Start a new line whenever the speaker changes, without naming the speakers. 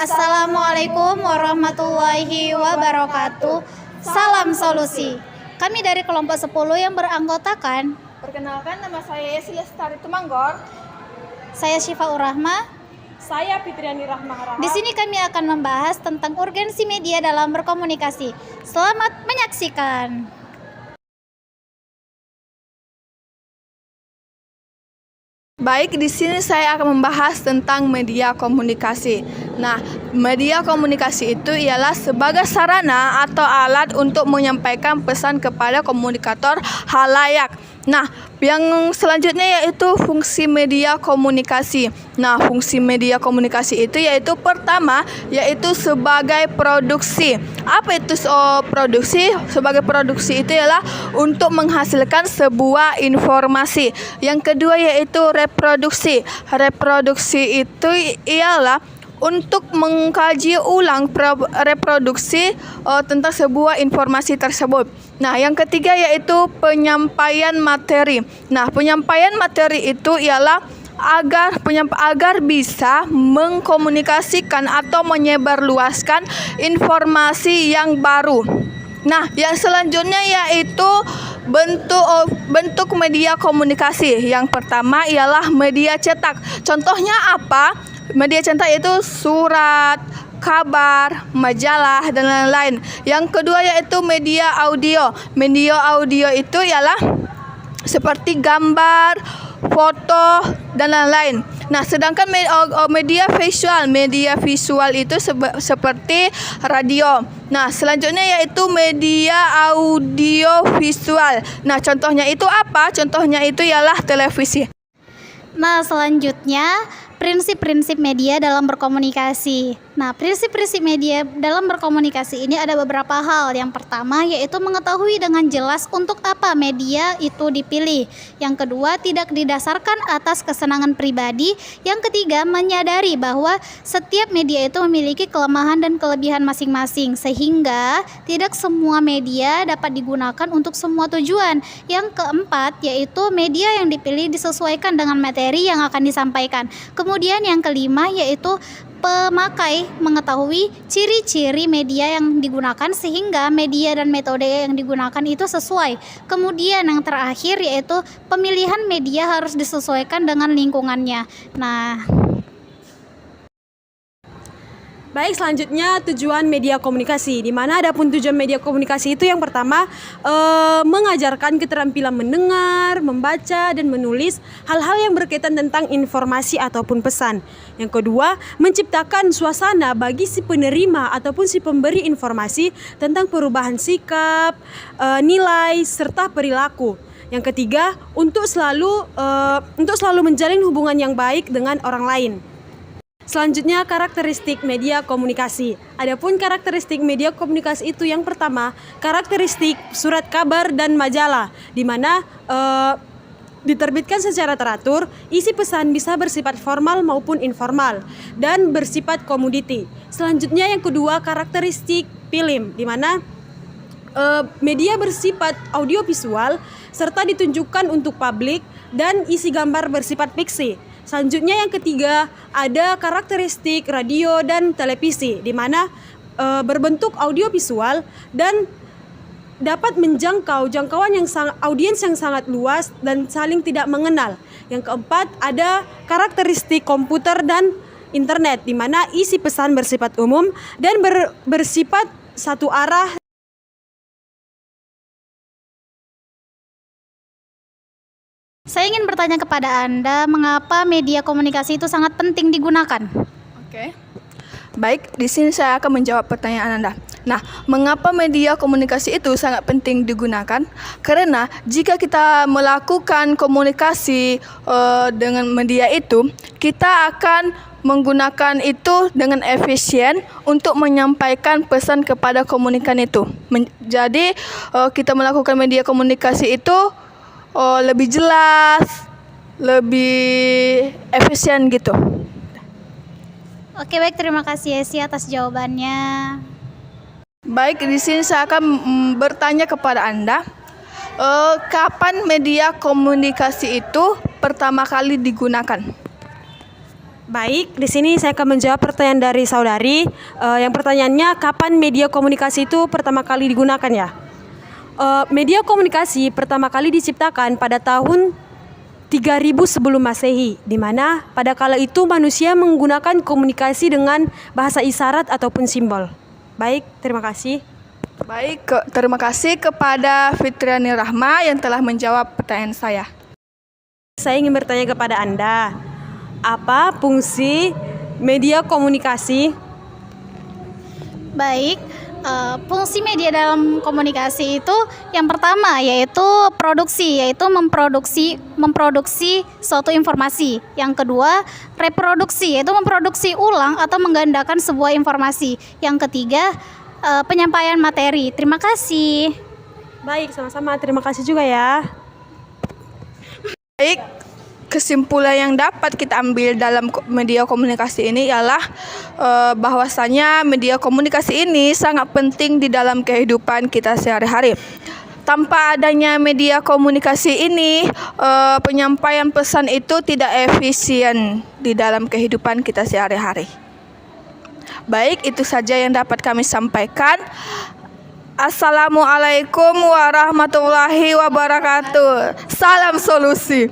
Assalamualaikum warahmatullahi wabarakatuh. Salam solusi. Kami dari kelompok 10 yang beranggotakan.
Perkenalkan, nama saya Yesi Lestari Tumanggor.
Saya Syifa Urahma.
Saya Fitriani Rahma.
Di sini kami akan membahas tentang urgensi media dalam berkomunikasi. Selamat menyaksikan.
Baik, di sini saya akan membahas tentang media komunikasi. Nah, media komunikasi itu ialah sebagai sarana atau alat untuk menyampaikan pesan kepada komunikator halayak. Nah, yang selanjutnya yaitu fungsi media komunikasi. Nah, fungsi media komunikasi itu yaitu pertama yaitu sebagai produksi. Apa itu produksi? Sebagai produksi itu ialah untuk menghasilkan sebuah informasi. Yang kedua yaitu reproduksi. Reproduksi itu ialah untuk mengkaji ulang reproduksi tentang sebuah informasi tersebut. Nah, yang ketiga yaitu penyampaian materi. Nah, penyampaian materi itu ialah agar bisa mengkomunikasikan atau menyebarluaskan informasi yang baru. Nah, yang selanjutnya yaitu bentuk media komunikasi. Yang pertama ialah media cetak. Contohnya apa? Media cetak itu surat, kabar, majalah, dan lain-lain. Yang kedua yaitu media audio. Media audio itu ialah seperti gambar, foto, dan lain-lain. Nah, sedangkan media visual itu seperti radio. Nah, selanjutnya yaitu media audio visual. Nah, contohnya itu apa? Contohnya itu ialah televisi.
Nah, selanjutnya prinsip-prinsip media dalam berkomunikasi. Nah, prinsip-prinsip media dalam berkomunikasi ini ada beberapa hal. Yang pertama yaitu mengetahui dengan jelas untuk apa media itu dipilih. Yang kedua, tidak didasarkan atas kesenangan pribadi. Yang ketiga, menyadari bahwa setiap media itu memiliki kelemahan dan kelebihan masing-masing, sehingga tidak semua media dapat digunakan untuk semua tujuan. Yang keempat yaitu media yang dipilih disesuaikan dengan materi yang akan disampaikan. Kemudian yang kelima yaitu pemakai mengetahui ciri-ciri media yang digunakan sehingga media dan metode yang digunakan itu sesuai. Kemudian yang terakhir yaitu pemilihan media harus disesuaikan dengan lingkungannya. Nah,
baik, selanjutnya tujuan media komunikasi. Di mana adapun tujuan media komunikasi itu yang pertama mengajarkan keterampilan mendengar, membaca, dan menulis hal-hal yang berkaitan tentang informasi ataupun pesan. Yang kedua, menciptakan suasana bagi si penerima ataupun si pemberi informasi tentang perubahan sikap, nilai, serta perilaku. Yang ketiga, untuk selalu menjalin hubungan yang baik dengan orang lain. Selanjutnya, karakteristik media komunikasi. Adapun karakteristik media komunikasi itu yang pertama, karakteristik surat kabar dan majalah, di mana diterbitkan secara teratur, isi pesan bisa bersifat formal maupun informal, dan bersifat komoditi. Selanjutnya yang kedua, karakteristik film, di mana media bersifat audiovisual, serta ditunjukkan untuk publik, dan isi gambar bersifat fiksi. Selanjutnya yang ketiga ada karakteristik radio dan televisi, di mana berbentuk audiovisual dan dapat menjangkau audiens yang sangat luas dan saling tidak mengenal. Yang keempat ada karakteristik komputer dan internet, di mana isi pesan bersifat umum dan bersifat satu arah.
saya ingin bertanya kepada Anda, mengapa media komunikasi itu sangat penting digunakan?
Oke. Baik, di sini saya akan menjawab pertanyaan Anda. Nah, mengapa media komunikasi itu sangat penting digunakan? Karena jika kita melakukan komunikasi dengan media itu, kita akan menggunakan itu dengan efisien untuk menyampaikan pesan kepada komunikan itu. Jadi, kita melakukan media komunikasi itu lebih jelas, lebih efisien gitu.
Oke, baik, terima kasih Yesi atas jawabannya.
Baik, di sini saya akan bertanya kepada Anda, kapan media komunikasi itu pertama kali digunakan?
Baik, di sini saya akan menjawab pertanyaan dari saudari. Yang pertanyaannya, kapan media komunikasi itu pertama kali digunakan ya? Media komunikasi pertama kali diciptakan pada tahun 3000 sebelum Masehi, di mana pada kala itu manusia menggunakan komunikasi dengan bahasa isyarat ataupun simbol. Baik, terima kasih.
Baik, terima kasih kepada Fitriani Rahma yang telah menjawab pertanyaan saya.
Saya ingin bertanya kepada Anda, apa fungsi media komunikasi?
Baik, fungsi media dalam komunikasi itu yang pertama yaitu produksi, yaitu memproduksi suatu informasi. Yang kedua, reproduksi, yaitu memproduksi ulang atau menggandakan sebuah informasi. Yang ketiga, penyampaian materi. Terima kasih.
Baik, sama-sama. Terima kasih juga ya.
Baik, kesimpulan yang dapat kita ambil dalam media komunikasi ini ialah bahwasanya media komunikasi ini sangat penting di dalam kehidupan kita sehari-hari. Tanpa adanya media komunikasi ini, penyampaian pesan itu tidak efisien di dalam kehidupan kita sehari-hari. Baik, itu saja yang dapat kami sampaikan. Assalamualaikum warahmatullahi wabarakatuh. Salam solusi.